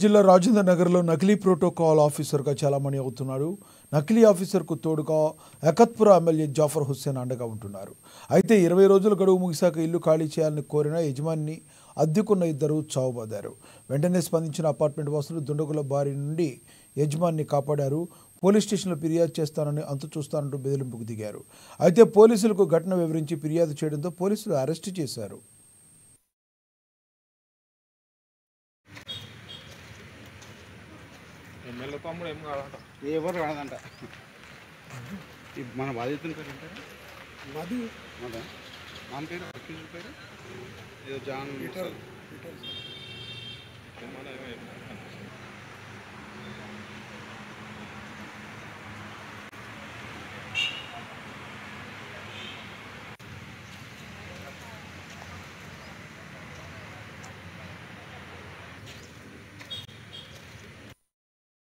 జిల్లా రాజేంద్ర నగర్లో నకిలీ ప్రోటోకాల్ ఆఫీసర్గా చాలామంది అవుతున్నారు. నకిలీ ఆఫీసర్కు తోడుగా ఎకత్పుర ఎమ్మెల్యే జాఫర్ హుస్సేన్ అండగా ఉంటున్నారు. అయితే 20 రోజుల గడువు ముగిశాక ఇల్లు ఖాళీ చేయాలని కోరిన యజమాని అద్దెకున్న ఇద్దరు చావుబాదారు. వెంటనే స్పందించిన అపార్ట్మెంట్ వాసులు దుండగుల బారి నుండి యజమానిని కాపాడారు. పోలీస్ స్టేషన్లో ఫిర్యాదు చేస్తానని అంతు చూస్తానంటూ బెదిరింపుకు దిగారు. అయితే పోలీసులకు ఘటన వివరించి ఫిర్యాదు చేయడంతో పోలీసులు అరెస్టు చేశారు. ఎమ్మెల్యే తమ్ముడు ఏం కాదంట, ఎవరు కాదంట. మన బాధితుని పేరు ఉంటారు మన పేరు అక్యూజ్ పేరు ఏదో జాన్ పీటర్